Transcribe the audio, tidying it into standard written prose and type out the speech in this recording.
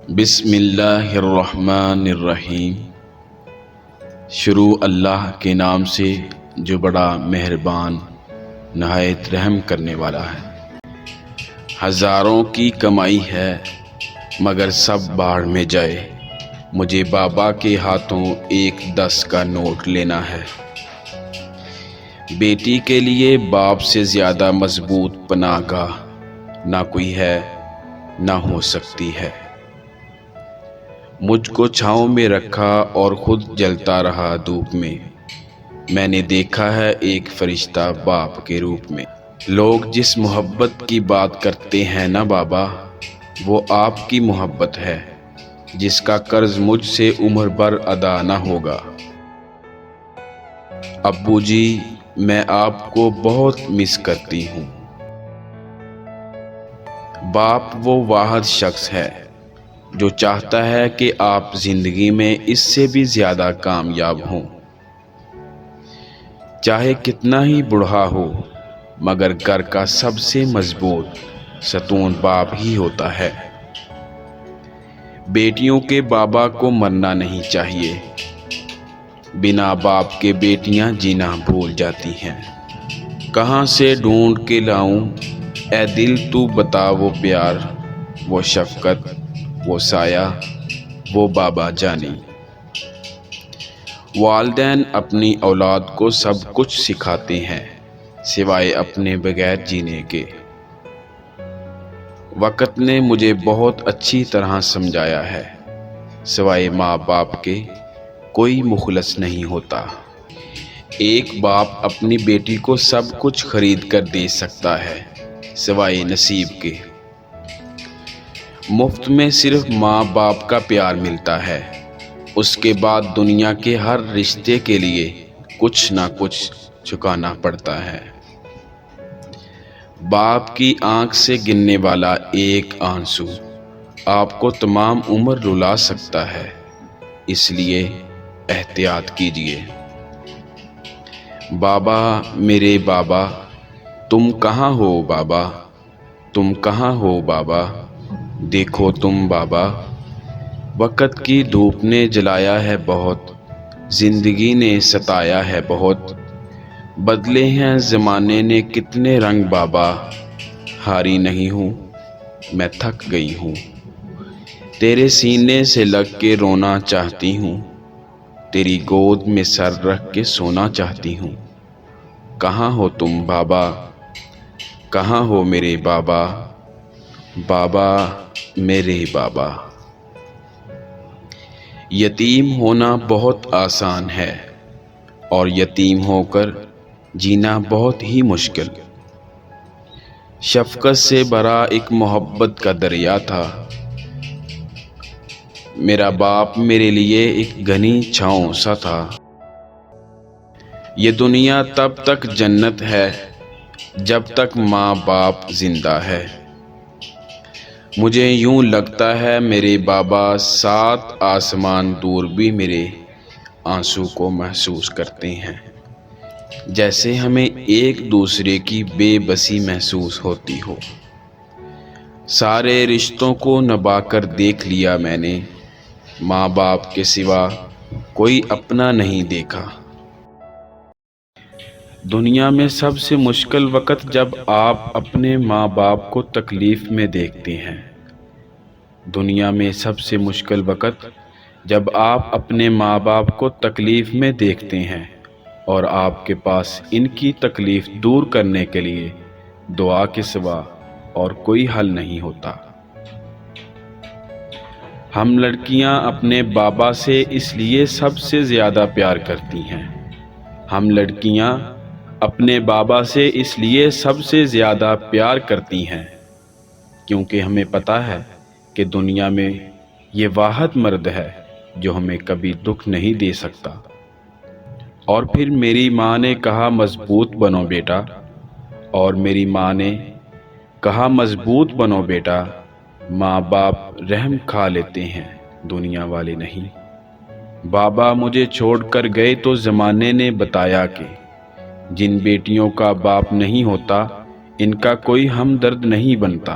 بسم اللہ الرحمن الرحیم۔ شروع اللہ کے نام سے جو بڑا مہربان نہایت رحم کرنے والا ہے۔ ہزاروں کی کمائی ہے مگر سب باڑ میں جائے، مجھے بابا کے ہاتھوں 1 10 کا نوٹ لینا ہے۔ بیٹی کے لیے باپ سے زیادہ مضبوط پناہ گاہ نہ کوئی ہے نہ ہو سکتی ہے۔ مجھ کو چھاؤں میں رکھا اور خود جلتا رہا دھوپ میں، میں نے دیکھا ہے ایک فرشتہ باپ کے روپ میں۔ لوگ جس محبت کی بات کرتے ہیں نا بابا، وہ آپ کی محبت ہے جس کا قرض مجھ سے عمر بھر ادا نہ ہوگا۔ ابو جی، میں آپ کو بہت مس کرتی ہوں۔ باپ وہ واحد شخص ہے جو چاہتا ہے کہ آپ زندگی میں اس سے بھی زیادہ کامیاب ہوں۔ چاہے کتنا ہی بوڑھا ہو مگر گھر کا سب سے مضبوط ستون باپ ہی ہوتا ہے۔ بیٹیوں کے بابا کو مرنا نہیں چاہیے، بنا باپ کے بیٹیاں جینا بھول جاتی ہیں۔ کہاں سے ڈھونڈ کے لاؤں اے دل تو بتا، وہ پیار، وہ شفقت، وہ سایہ، وہ بابا جانی۔ والدین اپنی اولاد کو سب کچھ سکھاتے ہیں سوائے اپنے بغیر جینے کے۔ وقت نے مجھے بہت اچھی طرح سمجھایا ہے، سوائے ماں باپ کے کوئی مخلص نہیں ہوتا۔ ایک باپ اپنی بیٹی کو سب کچھ خرید کر دے سکتا ہے سوائے نصیب کے۔ مفت میں صرف ماں باپ کا پیار ملتا ہے، اس کے بعد دنیا کے ہر رشتے کے لیے کچھ نہ کچھ چکانا پڑتا ہے۔ باپ کی آنکھ سے گرنے والا ایک آنسو آپ کو تمام عمر رلا سکتا ہے، اس لیے احتیاط کیجیے۔ بابا، میرے بابا، تم کہاں ہو بابا، تم کہاں ہو بابا، دیکھو تم بابا۔ وقت کی دھوپ نے جلایا ہے بہت، زندگی نے ستایا ہے بہت، بدلے ہیں زمانے نے کتنے رنگ بابا۔ ہاری نہیں ہوں، میں تھک گئی ہوں، تیرے سینے سے لگ کے رونا چاہتی ہوں، تیری گود میں سر رکھ کے سونا چاہتی ہوں۔ کہاں ہو تم بابا، کہاں ہو میرے بابا، بابا میرے بابا۔ یتیم ہونا بہت آسان ہے اور یتیم ہو کر جینا بہت ہی مشکل۔ شفقت سے بھرا ایک محبت کا دریا تھا میرا باپ، میرے لیے ایک گھنی چھاؤں سا تھا۔ یہ دنیا تب تک جنت ہے جب تک ماں باپ زندہ ہے۔ مجھے یوں لگتا ہے میرے بابا 7 آسمان دور بھی میرے آنسو کو محسوس کرتے ہیں، جیسے ہمیں ایک دوسرے کی بے بسی محسوس ہوتی ہو۔ سارے رشتوں کو نبھا کر دیکھ لیا میں نے، ماں باپ کے سوا کوئی اپنا نہیں دیکھا۔ دنیا میں سب سے مشکل وقت جب آپ اپنے ماں باپ کو تکلیف میں دیکھتے ہیں۔ دنیا میں سب سے مشکل وقت جب آپ اپنے ماں باپ کو تکلیف میں دیکھتے ہیں اور آپ کے پاس ان کی تکلیف دور کرنے کے لیے دعا کے سوا اور کوئی حل نہیں ہوتا۔ ہم لڑکیاں اپنے بابا سے اس لیے سب سے زیادہ پیار کرتی ہیں، ہم لڑکیاں اپنے بابا سے اس لیے سب سے زیادہ پیار کرتی ہیں کیونکہ ہمیں پتہ ہے کہ دنیا میں یہ واحد مرد ہے جو ہمیں کبھی دکھ نہیں دے سکتا۔ اور پھر میری ماں نے کہا مضبوط بنو بیٹا، اور میری ماں نے کہا مضبوط بنو بیٹا۔ ماں باپ رحم کھا لیتے ہیں، دنیا والے نہیں۔ بابا مجھے چھوڑ کر گئے تو زمانے نے بتایا کہ جن بیٹیوں کا باپ نہیں ہوتا ان کا کوئی ہمدرد نہیں بنتا۔